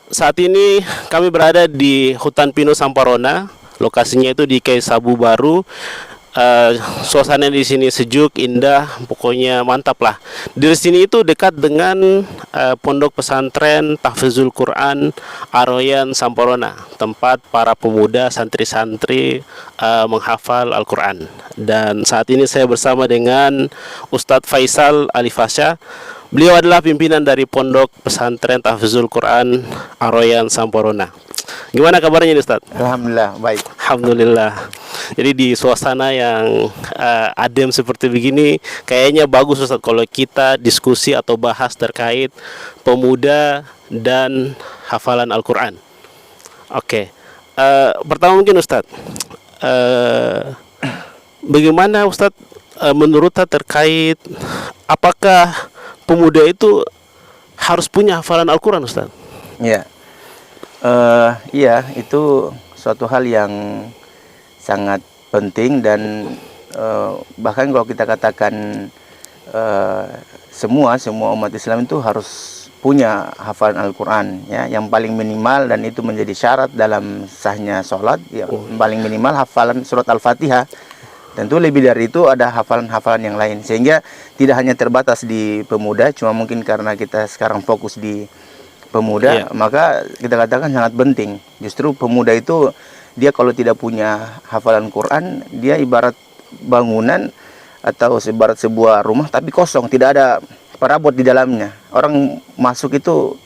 saat ini kami berada di hutan pinus Samparona. Lokasinya itu di Kai Sabu Baru. Suasana di sini sejuk, indah, pokoknya mantap lah. Di sini itu dekat dengan pondok pesantren Tahfizul Quran Aroyan Samporona, tempat para pemuda santri-santri menghafal Al-Quran. Dan saat ini saya bersama dengan Ustadz Faisal Alifasya. Beliau adalah pimpinan dari pondok pesantren Tahfizul Quran Aroyan Samporona. Gimana kabarnya nih, Ustadz? Alhamdulillah, baik. Alhamdulillah. Jadi di suasana yang adem seperti begini, kayaknya bagus Ustadz kalau kita diskusi atau bahas terkait pemuda dan hafalan Al-Quran. Oke. Pertama mungkin Ustadz, bagaimana Ustadz menurut terkait apakah pemuda itu harus punya hafalan Al-Quran, Ustadz? Ya, iya, itu suatu hal yang sangat penting dan bahkan kalau kita katakan semua umat Islam itu harus punya hafalan Al-Quran, ya, yang paling minimal, dan itu menjadi syarat dalam sahnya sholat, ya, paling minimal hafalan surat Al-Fatihah. Tentu lebih dari itu ada hafalan-hafalan yang lain, sehingga tidak hanya terbatas di pemuda, cuma mungkin karena kita sekarang fokus di pemuda, maka kita katakan sangat penting. Justru pemuda itu, dia kalau tidak punya hafalan Quran, dia ibarat bangunan atau ibarat sebuah rumah tapi kosong, tidak ada perabot di dalamnya. Orang masuk itu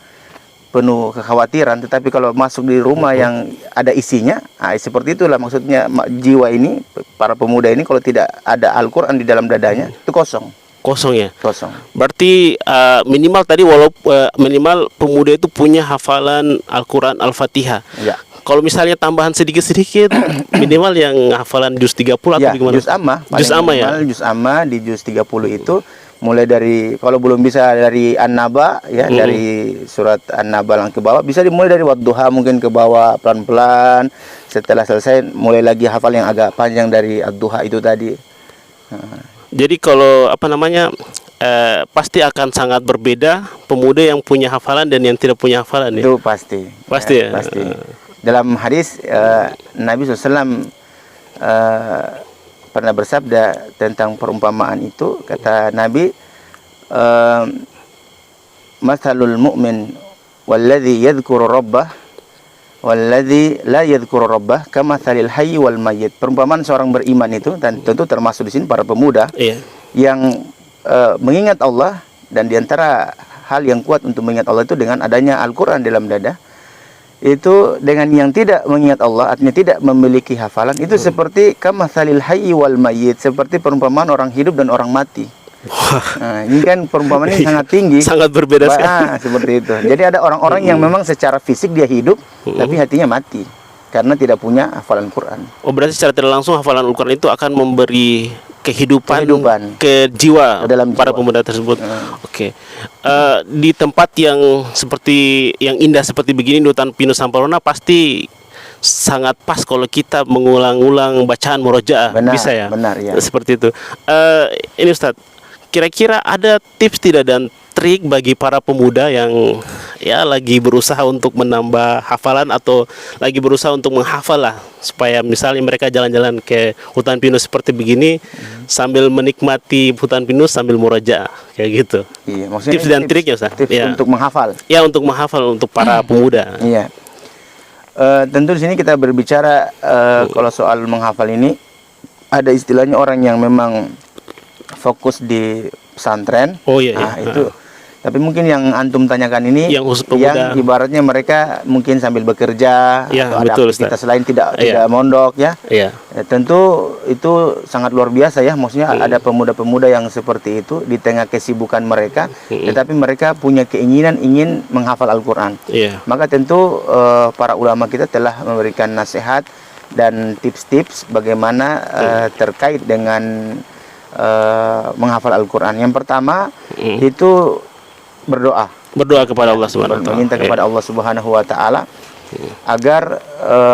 penuh kekhawatiran, tetapi kalau masuk di rumah yang ada isinya, seperti itulah maksudnya jiwa ini, para pemuda ini kalau tidak ada Al-Quran di dalam dadanya, itu kosong. Kosong ya? Kosong. Berarti minimal tadi minimal pemuda itu punya hafalan Al-Quran Al-Fatihah. Ya. Kalau misalnya tambahan sedikit-sedikit, minimal yang hafalan juz 30 atau ya, gimana? Juz amma. Juz amma ya? Juz amma di juz 30 itu, mulai dari, kalau belum bisa dari An-Naba, ya, dari surat An-Naba yang ke bawah, bisa dimulai dari Wadduha mungkin ke bawah pelan-pelan. Setelah selesai, mulai lagi hafal yang agak panjang dari Ad-Duha itu tadi. Jadi kalau pasti akan sangat berbeda pemuda yang punya hafalan dan yang tidak punya hafalan ya? Itu pasti. Pasti ya? Pasti. Dalam hadis Nabi SAW pernah bersabda tentang perumpamaan itu. Kata Nabi, Mathalul mu'min walladhi yadhkuru rabbah walladhi la yadhkuru rabbah kamathalil hayyi wal mayyit. Perumpamaan seorang beriman itu, dan tentu termasuk di sini para pemuda, yang mengingat Allah, dan diantara hal yang kuat untuk mengingat Allah itu dengan adanya Al-Quran dalam dada. Itu dengan yang tidak mengingat Allah, artinya tidak memiliki hafalan, itu seperti kamathalil hayyi wal mayyit, seperti perumpamaan orang hidup dan orang mati. Nah, ini kan perumpamaan ini sangat tinggi, sangat berbeda sekali. Seperti itu. Jadi ada orang-orang yang memang secara fisik dia hidup, tapi hatinya mati karena tidak punya hafalan Quran. Oh, berarti secara tidak langsung hafalan Al-Quran itu akan memberi kehidupan ke jiwa dalam para pemuda tersebut. Oke. Di tempat yang seperti yang indah seperti begini di hutan pinus Samparona, pasti sangat pas kalau kita mengulang-ulang bacaan murojaah. Bisa ya? Benar ya. Seperti itu. Ini Ustadz, kira-kira ada tips tidak dan trik bagi para pemuda yang ya lagi berusaha untuk menambah hafalan atau lagi berusaha untuk menghafal lah, supaya misalnya mereka jalan-jalan ke hutan pinus seperti begini sambil menikmati hutan pinus sambil murojaah kayak gitu. Iya, maksudnya tips dan triknya Ustaz. Tips ya. Untuk menghafal. Ya, untuk menghafal untuk para pemuda. Iya. Tentu di sini kita berbicara kalau soal menghafal ini, ada istilahnya orang yang memang fokus di pesantren. Oh iya. Nah, itu. Tapi mungkin yang antum tanyakan ini, yang ibaratnya mereka mungkin sambil bekerja, atau ada aktivitas lain, tidak mondok, ya. Tentu itu sangat luar biasa ya. Maksudnya ada pemuda-pemuda yang seperti itu di tengah kesibukan mereka, tetapi mereka punya keinginan ingin menghafal Al-Quran. Maka tentu para ulama kita telah memberikan nasihat dan tips-tips bagaimana terkait dengan menghafal Al-Quran. Yang pertama itu berdoa kepada Allah Subhanahu wa taala, meminta kepada Allah Subhanahu wa taala agar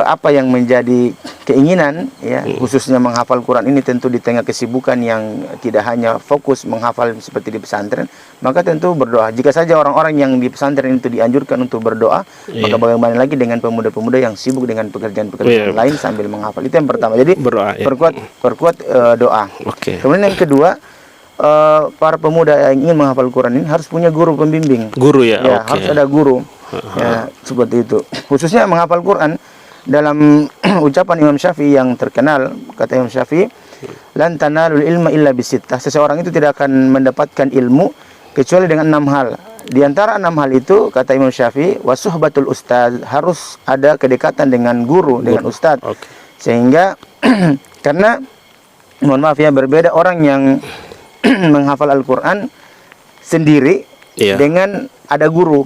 apa yang menjadi keinginan ya khususnya menghafal Quran ini, tentu di tengah kesibukan yang tidak hanya fokus menghafal seperti di pesantren, maka tentu berdoa. Jika saja orang-orang yang di pesantren itu dianjurkan untuk berdoa, maka bagaimana lagi dengan pemuda-pemuda yang sibuk dengan pekerjaan-pekerjaan lain sambil menghafal. Itu yang pertama. Jadi berdoa, perkuat doa. Kemudian yang kedua, para pemuda yang ingin menghafal Quran ini harus punya guru pembimbing. Guru ya. Harus ada guru. Ya, seperti itu. Khususnya menghafal Quran, dalam ucapan Imam Syafi'i yang terkenal, kata Imam Syafi'i, lan tanalul ilma illa bisittah. Seseorang itu tidak akan mendapatkan ilmu kecuali dengan 6 hal. Di antara 6 hal itu, kata Imam Syafi'i, wasuhbatul ustaz, harus ada kedekatan dengan guru, dengan ustaz. Sehingga karena mohon maaf ya, berbeda orang yang menghafal Al-Quran sendiri dengan ada guru.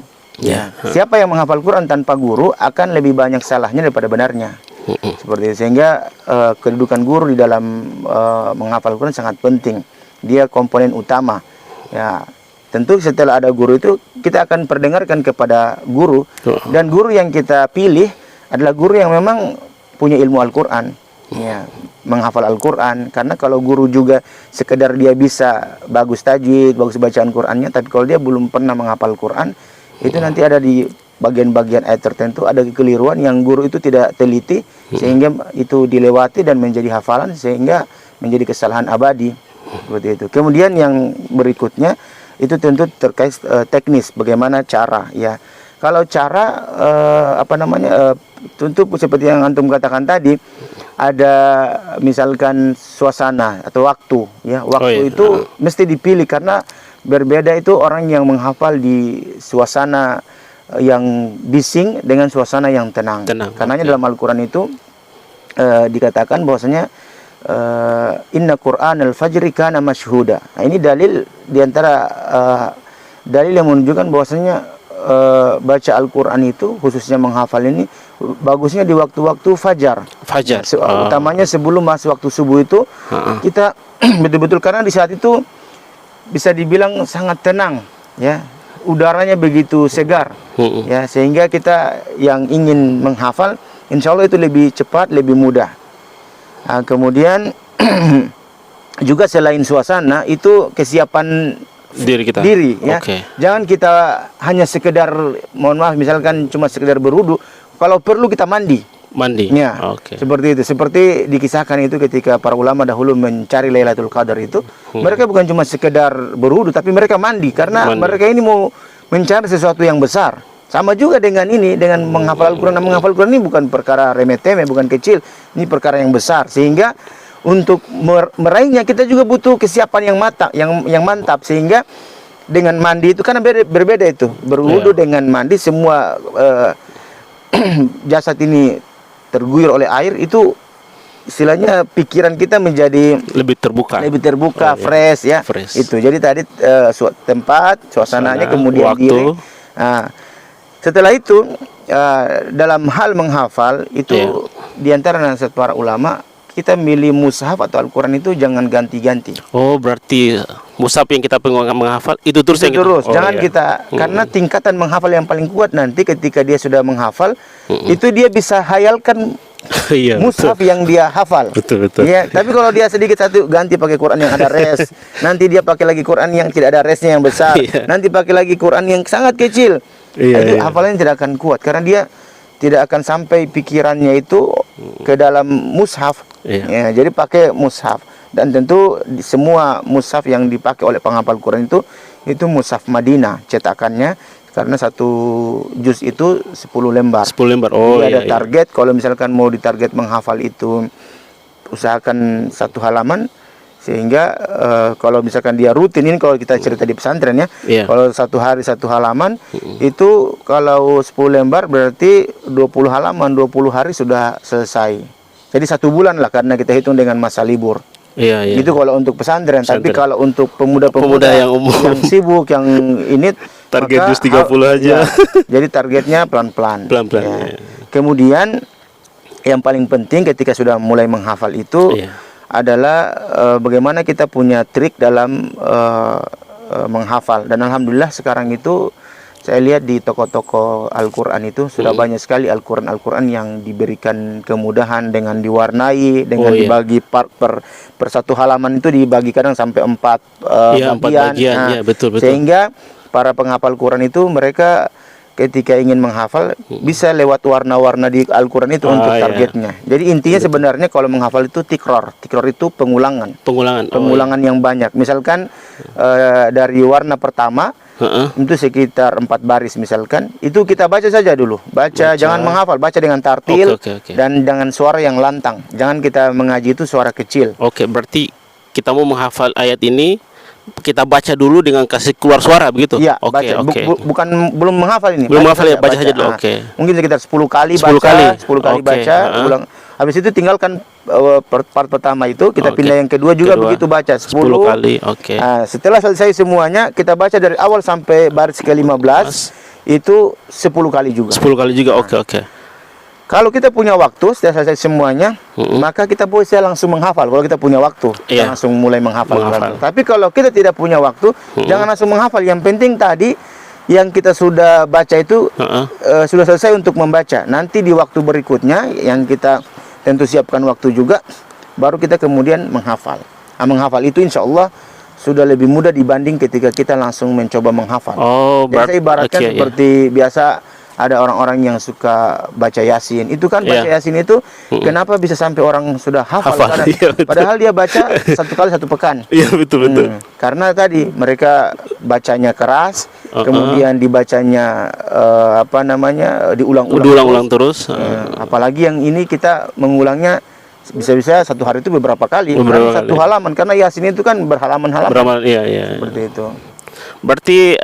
Siapa yang menghafal Quran tanpa guru akan lebih banyak salahnya daripada benarnya. Seperti itu. Sehingga kedudukan guru di dalam menghafal Quran sangat penting. Dia komponen utama. Ya, tentu setelah ada guru itu kita akan perdengarkan kepada guru, dan guru yang kita pilih adalah guru yang memang punya ilmu Al-Quran. Ya, menghafal Al-Quran. Karena kalau guru juga sekedar dia bisa bagus tajwid, bagus bacaan Qurannya, tapi kalau dia belum pernah menghafal Quran, itu nanti ada di bagian-bagian ayat tertentu ada kekeliruan yang guru itu tidak teliti, sehingga itu dilewati dan menjadi hafalan, sehingga menjadi kesalahan abadi. Seperti itu. Kemudian yang berikutnya itu tentu terkait teknis, bagaimana cara ya. Kalau cara tentu seperti yang antum katakan tadi, ada misalkan suasana atau waktu ya. Waktu itu mesti dipilih, karena berbeda itu orang yang menghafal di suasana yang bising dengan suasana yang tenang. Karenanya dalam Al-Quran itu dikatakan bahwasanya inna Qur'an al-fajri kana mashhuda. Nah, ini dalil diantara dalil yang menunjukkan bahwasanya baca Al-Quran itu, khususnya menghafal ini, bagusnya di waktu-waktu fajar. Utamanya sebelum masuk waktu subuh itu kita betul-betul, karena di saat itu bisa dibilang sangat tenang ya, udaranya begitu segar ya, sehingga kita yang ingin menghafal insya Allah itu lebih cepat, lebih mudah. Nah, kemudian juga selain suasana itu kesiapan diri ya. Jangan kita hanya sekedar, mohon maaf, misalkan cuma sekedar berwudu, kalau perlu kita mandi ya. Seperti itu, seperti dikisahkan itu ketika para ulama dahulu mencari Lailatul Qadar itu, mereka bukan cuma sekedar berwudu, tapi mereka mandi, karena mereka ini mau mencari sesuatu yang besar. Sama juga dengan ini, dengan menghafal Al-Quran. Menghafal Al-Quran ini bukan perkara remeh-temeh, bukan kecil, ini perkara yang besar. Sehingga untuk meraihnya kita juga butuh kesiapan yang mantap. Sehingga dengan mandi itu, karena berbeda itu, berwudu dengan mandi, semua jasad ini terguyur oleh air, itu istilahnya pikiran kita menjadi lebih terbuka, fresh ya. Itu jadi tadi tempat, suasananya, kemudian diri. Nah, setelah itu dalam hal menghafal itu diantara nasihat para ulama, kita milih mushaf atau Al-Quran itu jangan ganti-ganti. Oh, berarti mushaf yang kita menghafal itu terus yang terus. Jangan kita, karena tingkatan menghafal yang paling kuat nanti ketika dia sudah menghafal, itu dia bisa hayalkan mushaf yang dia hafal. Betul. Ya, tapi kalau dia sedikit satu ganti pakai Quran yang ada res, nanti dia pakai lagi Quran yang tidak ada resnya yang besar, nanti pakai lagi Quran yang sangat kecil. Itu hafalannya tidak akan kuat, karena dia tidak akan sampai pikirannya itu ke dalam mushaf. Ya, jadi pakai mushaf, dan tentu semua mushaf yang dipakai oleh penghafal Quran itu mushaf Madinah cetakannya, karena satu juz itu 10 lembar. 10 lembar. Jadi ada target. Kalau misalkan mau ditarget menghafal itu, usahakan 1 halaman. Sehingga kalau misalkan dia rutin, ini kalau kita cerita di pesantren ya, kalau 1 hari 1 halaman, itu kalau 10 lembar berarti 20 halaman, 20 hari sudah selesai. Jadi 1 bulan lah, karena kita hitung dengan masa libur. Itu kalau untuk pesantren. Tapi kalau untuk pemuda-pemuda yang sibuk, yang ini, target juz 30 aja. Jadi targetnya pelan-pelan. Kemudian yang paling penting ketika sudah mulai menghafal itu adalah bagaimana kita punya trik dalam menghafal. Dan alhamdulillah sekarang itu Saya lihat di toko-toko Al-Quran itu sudah banyak sekali Al-Quran yang diberikan kemudahan dengan diwarnai, dengan dibagi per satu halaman itu dibagi kadang sampai 4 Iya, 4 bagian. bagian. Ya, betul. Sehingga para penghafal Quran itu mereka ketika ingin menghafal bisa lewat warna-warna di Al-Quran itu untuk targetnya. Jadi intinya sebenarnya kalau menghafal itu tikror. Tikror itu pengulangan yang banyak. Misalkan dari warna pertama itu sekitar 4 baris misalkan, itu kita baca saja dulu. Baca, jangan menghafal, baca dengan tartil. Dan dengan suara yang lantang. Jangan kita mengaji itu suara kecil. Berarti kita mau menghafal ayat ini, kita baca dulu dengan kasih keluar suara begitu? Iya, bukan belum menghafal ini. Belum menghafal ya, baca saja dulu. Mungkin sekitar 10 kali baca, ulang. Habis itu tinggalkan part pertama itu, kita pindah yang kedua juga begitu baca 10 kali. Setelah selesai semuanya, kita baca dari awal sampai baris ke-15 itu 10 kali juga. 10 kali juga. Kalau kita punya waktu setelah selesai semuanya, maka kita bisa langsung menghafal. Kalau kita punya waktu, kita langsung mulai menghafal. Tapi kalau kita tidak punya waktu, jangan langsung menghafal. Yang penting tadi yang kita sudah baca itu sudah selesai untuk membaca. Nanti di waktu berikutnya yang kita tentu siapkan waktu juga, baru kita kemudian menghafal. Menghafal itu insya Allah sudah lebih mudah dibanding ketika kita langsung mencoba menghafal. Biasa ibaratkan seperti biasa ada orang-orang yang suka baca Yasin. Itu kan baca Yasin itu kenapa bisa sampai orang sudah hafal? Padahal dia baca satu kali 1 pekan. Iya, betul. Karena tadi mereka bacanya keras, kemudian dibacanya diulang-ulang terus. Apalagi yang ini kita mengulangnya bisa-bisa satu hari itu beberapa kali. Satu halaman, karena Yasin itu kan berhalaman-halaman. Seperti itu. Berarti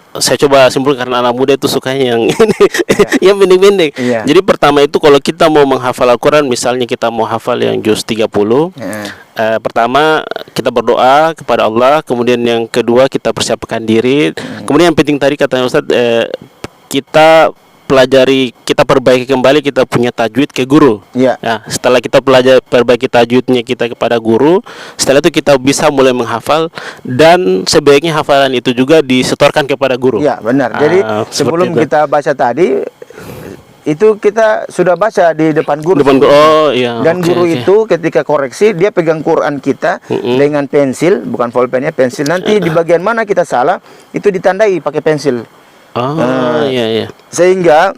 saya coba simpulkan, karena anak muda itu sukanya yang ini, yang pendek-pendek. Jadi pertama itu kalau kita mau menghafal Al-Quran, misalnya kita mau hafal yang juz 30, pertama kita berdoa kepada Allah, kemudian yang kedua kita persiapkan diri, kemudian yang penting tadi kata Ustaz, kita pelajari, kita perbaiki kembali, kita punya tajwid ke guru. Nah, setelah kita perbaiki tajwidnya kita kepada guru, setelah itu kita bisa mulai menghafal, dan sebaiknya hafalan itu juga disetorkan kepada guru. Ya, benar. Jadi sebelum kita baca tadi itu kita sudah baca di depan guru. Dan guru itu ketika koreksi dia pegang Quran kita dengan pensil, bukan bolpen ya, pensil. Nanti di bagian mana kita salah itu ditandai pakai pensil. Sehingga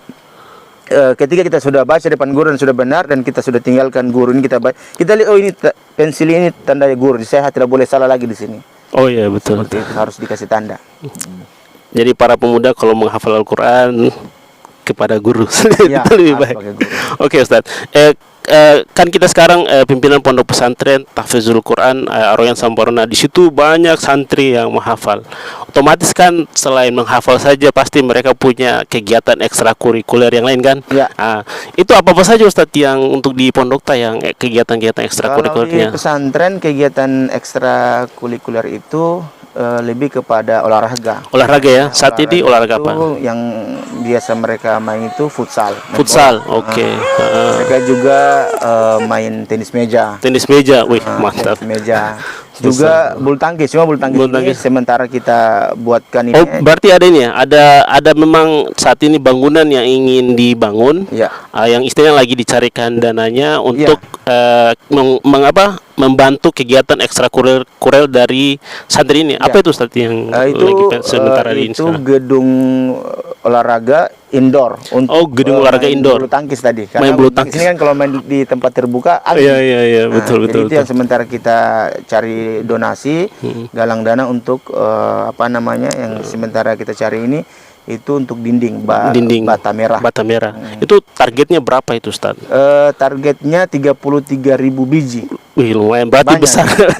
ketika kita sudah baca depan guru dan sudah benar, dan kita sudah tinggalkan guru ini, kita baca, kita lihat ini pensil ini tanda guru, saya tidak boleh salah lagi di sini. Betul. Harus dikasih tanda. Jadi para pemuda kalau menghafal Al-Quran kepada guru itu lebih baik. Ustaz. Kan kita sekarang pimpinan pondok pesantren Tahfizul Quran Ar-Rayyan Sampurna, di situ banyak santri yang menghafal. Otomatis kan selain menghafal saja pasti mereka punya kegiatan ekstrakurikuler yang lain kan? Itu apa saja Ustadz yang untuk di pondok yang kegiatan-kegiatan ekstrakurikulernya? Kalau di pesantren kegiatan ekstrakurikuler itu lebih kepada olahraga. Ya. Saat ini olahraga apa? Yang biasa mereka main itu futsal. Mereka juga main tenis meja. Mantap. Tenis meja. Juga bulu tangkis. Cuma bulu tangkis sementara kita buatkan ini. Berarti ada ini ya? Ada memang saat ini bangunan yang ingin dibangun, yang istilahnya lagi dicarikan dananya untuk membantu kegiatan ekstrakurikuler dari santri ini. Apa itu Ustaz yang lagi sementara di itu gedung olahraga indoor untuk gedung olahraga indoor bulu tangkis tadi. Main bulu tangkis ini kan kalau main di tempat terbuka angin. Betul. Itu yang sementara kita cari donasi, galang dana untuk yang sementara kita cari ini itu untuk dinding bata merah. Itu targetnya berapa itu Ustaz? Targetnya 33.000 biji. Lumayan, berarti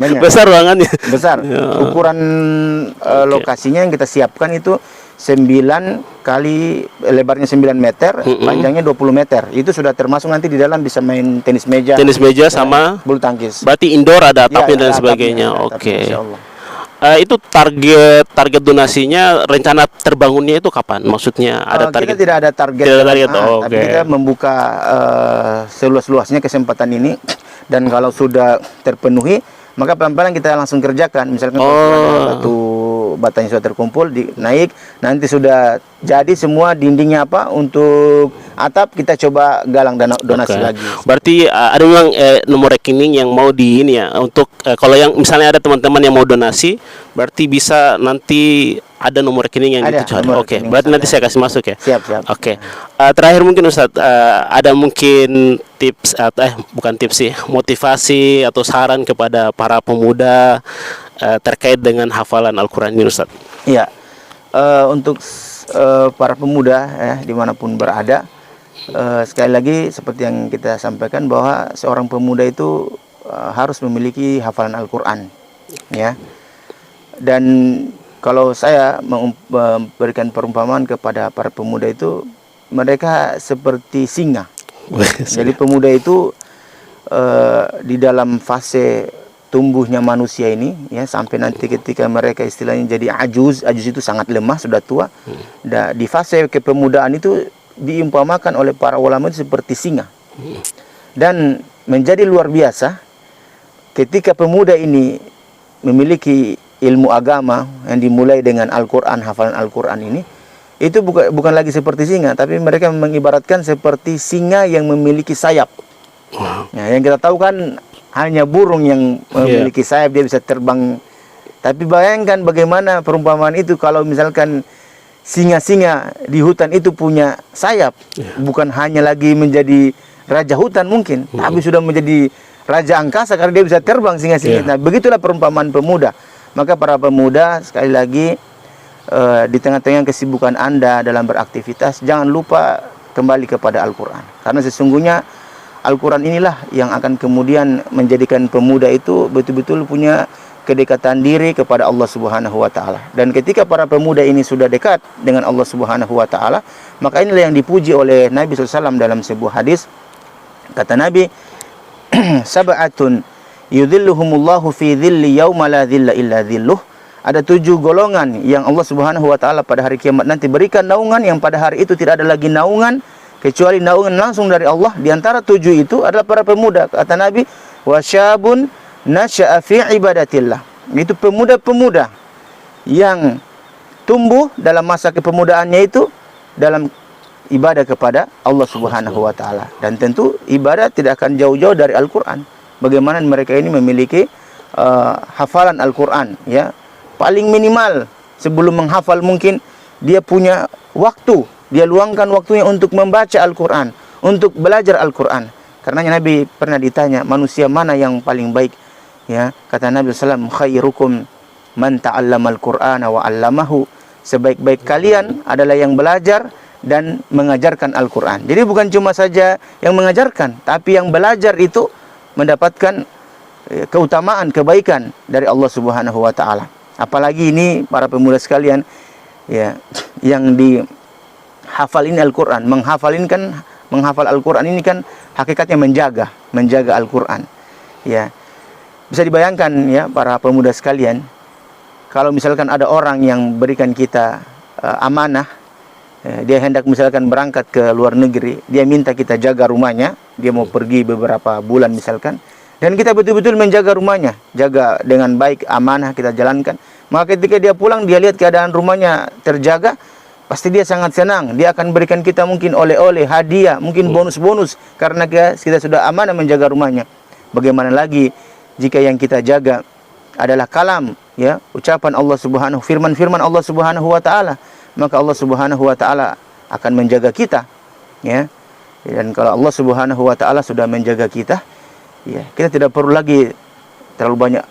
banyak. Besar ruangannya. Besar. Ukuran lokasinya yang kita siapkan itu 9 kali lebarnya 9 meter, panjangnya 20 meter. Itu sudah termasuk nanti di dalam bisa main tenis meja sama bulu tangkis. Berarti indoor ada atapnya dan sebagainya. Itu target donasinya, rencana terbangunnya itu kapan? Maksudnya ada target? Kita tidak ada target. Tapi kita membuka seluas-luasnya kesempatan ini, dan kalau sudah terpenuhi maka pelan-pelan kita langsung kerjakan. Misalkan ada batu itu batanya sudah terkumpul, naik, nanti sudah jadi semua dindingnya apa untuk atap, kita coba galang dana donasi Oke. lagi. Berarti ada memang nomor rekening yang mau di ini ya untuk kalau yang misalnya ada teman-teman yang mau donasi, berarti bisa nanti ada nomor rekening yang Ada, gitu. nomor Oke, rekening berarti nanti ada. saya kasih masuk ya. Siap, siap. Oke. Terakhir mungkin Ustadz, ada mungkin tips atau bukan tips sih, motivasi atau saran kepada para pemuda terkait dengan hafalan Al-Qur'an ini Ustadz. Iya. Untuk para pemuda ya dimanapun berada, sekali lagi seperti yang kita sampaikan bahwa seorang pemuda itu harus memiliki hafalan Al-Qur'an, ya. Dan kalau saya memberikan perumpamaan kepada para pemuda itu, mereka seperti singa. Jadi pemuda itu di dalam fase tumbuhnya manusia ini, ya, sampai nanti ketika mereka istilahnya jadi ajuz itu sangat lemah, sudah tua. Di fase kepemudaan itu diumpamakan oleh para ulama itu seperti singa. Dan menjadi luar biasa ketika pemuda ini memiliki ilmu agama yang dimulai dengan Al-Quran, hafalan Al-Quran ini, itu bukan lagi seperti singa, tapi mereka mengibaratkan seperti singa yang memiliki sayap. Nah, yang kita tahu kan hanya burung yang memiliki sayap, dia bisa terbang. Tapi bayangkan bagaimana perumpamaan itu kalau misalkan singa-singa di hutan itu punya sayap, bukan hanya lagi menjadi raja hutan mungkin, tapi sudah menjadi raja angkasa karena dia bisa terbang singa-singa. Nah, begitulah perumpamaan pemuda. Maka para pemuda sekali lagi di tengah-tengah kesibukan Anda dalam beraktivitas, jangan lupa kembali kepada Al-Quran. Karena sesungguhnya Al-Quran inilah yang akan kemudian menjadikan pemuda itu betul-betul punya kedekatan diri kepada Allah Subhanahu wa taala. Dan ketika para pemuda ini sudah dekat dengan Allah Subhanahu wa taala, maka inilah yang dipuji oleh Nabi SAW dalam sebuah hadis. Kata Nabi, sab'atun yudhilluhumullahu fi dhilli yauma la dhilla illa dhilluh. Ada 7 golongan yang Allah Subhanahu wa taala pada hari kiamat nanti berikan naungan yang pada hari itu tidak ada lagi naungan kecuali naungan langsung dari Allah. Di antara 7 itu adalah para pemuda. Kata Nabi, wasyabun nasya'a fi ibadatillah. Itu pemuda-pemuda yang tumbuh dalam masa kepemudaannya itu dalam ibadah kepada Allah Subhanahu wa taala. Dan tentu ibadah tidak akan jauh-jauh dari Al-Qur'an. Bagaimana mereka ini memiliki hafalan Al-Qur'an, ya. Paling minimal sebelum menghafal mungkin dia punya waktu, dia luangkan waktunya untuk membaca Al-Qur'an, untuk belajar Al-Qur'an. Karenanya Nabi pernah ditanya, manusia mana yang paling baik? Ya, kata Nabi SAW, khairukum man ta'allama al-Qur'ana wa 'allamahu. Sebaik-baik kalian adalah yang belajar dan mengajarkan Al-Qur'an. Jadi bukan cuma saja yang mengajarkan, tapi yang belajar itu mendapatkan keutamaan, kebaikan dari Allah Subhanahu wa taala. Apalagi ini para pemuda sekalian, ya, yang dihafal ini Al-Qur'an, menghafal Al-Qur'an ini kan hakikatnya menjaga Al-Qur'an. Ya. Bisa dibayangkan ya para pemuda sekalian, kalau misalkan ada orang yang berikan kita amanah, dia hendak misalkan berangkat ke luar negeri, dia minta kita jaga rumahnya, dia mau pergi beberapa bulan misalkan, dan kita betul-betul menjaga rumahnya, jaga dengan baik, amanah kita jalankan. Maka ketika dia pulang, dia lihat keadaan rumahnya terjaga, pasti dia sangat senang. Dia akan berikan kita mungkin oleh-oleh, hadiah, mungkin bonus-bonus, karena kita sudah amanah menjaga rumahnya. Bagaimana lagi jika yang kita jaga adalah kalam, ya, ucapan Allah Subhanahu, firman-firman Allah Subhanahu wa taala, maka Allah Subhanahu wa taala akan menjaga kita, ya. Dan kalau Allah Subhanahu wa taala sudah menjaga kita, ya, kita tidak perlu lagi terlalu banyak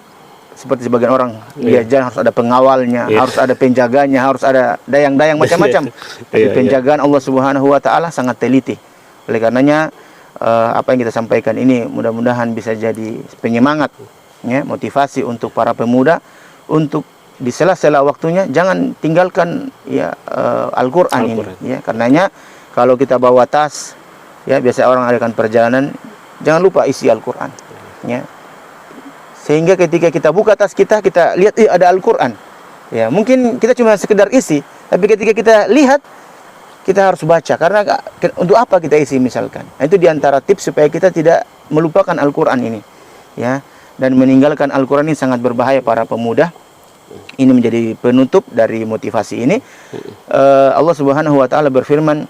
seperti sebagian orang dia jalan harus ada pengawalnya, harus ada penjaganya, harus ada dayang-dayang macam-macam. Tapi penjagaan Allah Subhanahu wa taala sangat teliti. Oleh karenanya apa yang kita sampaikan ini mudah-mudahan bisa jadi penyemangat, ya, motivasi untuk para pemuda untuk di sela-sela waktunya jangan tinggalkan, ya, Al-Qur'an ini, ya. Karenanya kalau kita bawa tas, ya, biasa orang adakan perjalanan, jangan lupa isi Al-Qur'an, ya. Sehingga ketika kita buka tas kita lihat ada Al-Qur'an. Ya, mungkin kita cuma sekedar isi, tapi ketika kita lihat kita harus baca, karena untuk apa kita isi misalkan. Nah, itu diantara tips supaya kita tidak melupakan Al-Qur'an ini, ya. Dan meninggalkan Al-Qur'an ini sangat berbahaya para pemuda. Ini menjadi penutup dari motivasi ini. Allah Subhanahu wa taala berfirman,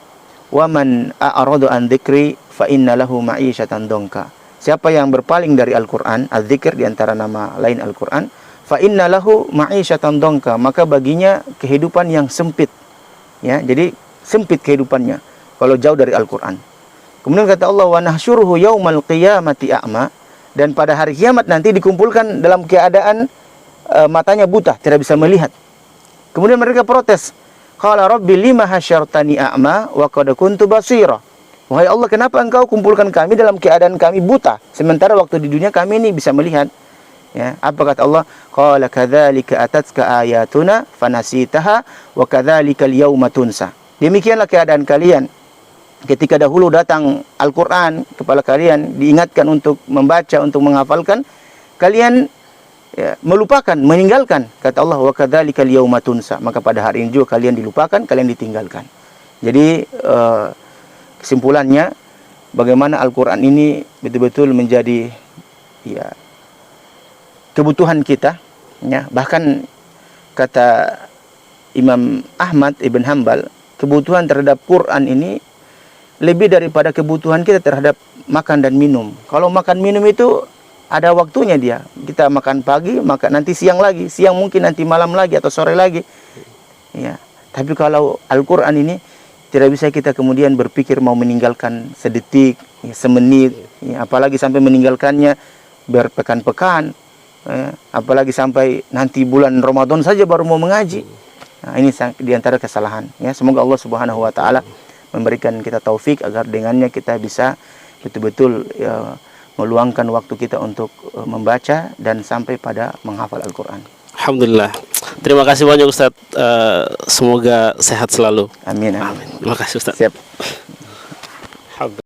"Wa man a'rada an dzikri fa inna lahu ma'isyatan dongka." Siapa yang berpaling dari Al-Qur'an, az-dzikr di antara nama lain Al-Qur'an, fa inna lahu ma'isyatan dongka, maka baginya kehidupan yang sempit. Ya, jadi sempit kehidupannya kalau jauh dari Al-Qur'an. Kemudian kata Allah, "Wa nahsyuruhu yaumal qiyamati a'ma." Dan pada hari kiamat nanti dikumpulkan dalam keadaan matanya buta, tidak bisa melihat. Kemudian mereka protes. Qala rabbi lima hasyartani a'ma wa qad kuntu basira. Wahai Allah, kenapa engkau kumpulkan kami dalam keadaan kami buta, sementara waktu di dunia kami ini bisa melihat? Ya, apa kata Allah? Qala kadzalika atatka ayatuna fanasitaha wa kadzalika al-yauma tunsa. Demikianlah keadaan kalian. Ketika dahulu datang Al-Qur'an kepada kalian, diingatkan untuk membaca, untuk menghafalkan, kalian melupakan, meninggalkan. Kata Allah, wa kadzalika al-yauma tunsa. Maka pada hari ini juga kalian dilupakan, kalian ditinggalkan. Jadi kesimpulannya, bagaimana Al-Qur'an ini betul-betul menjadi kebutuhan kita, ya. Bahkan kata Imam Ahmad Ibn Hanbal, kebutuhan terhadap Quran ini lebih daripada kebutuhan kita terhadap makan dan minum. Kalau makan minum itu ada waktunya dia. Kita makan pagi, maka nanti siang lagi, siang mungkin nanti malam lagi atau sore lagi. Ya. Tapi kalau Al-Qur'an ini tidak bisa kita kemudian berpikir mau meninggalkan sedetik, ya, semenit, ya, apalagi sampai meninggalkannya berpekan-pekan, ya, apalagi sampai nanti bulan Ramadan saja baru mau mengaji. Nah, ini di antara kesalahan. Ya, semoga Allah Subhanahu wa taala memberikan kita taufik agar dengannya kita bisa betul-betul meluangkan waktu kita untuk membaca dan sampai pada menghafal Al-Quran. Alhamdulillah. Terima kasih banyak Ustadz. Semoga sehat selalu. Amin. Amin. Terima kasih Ustadz. Siap.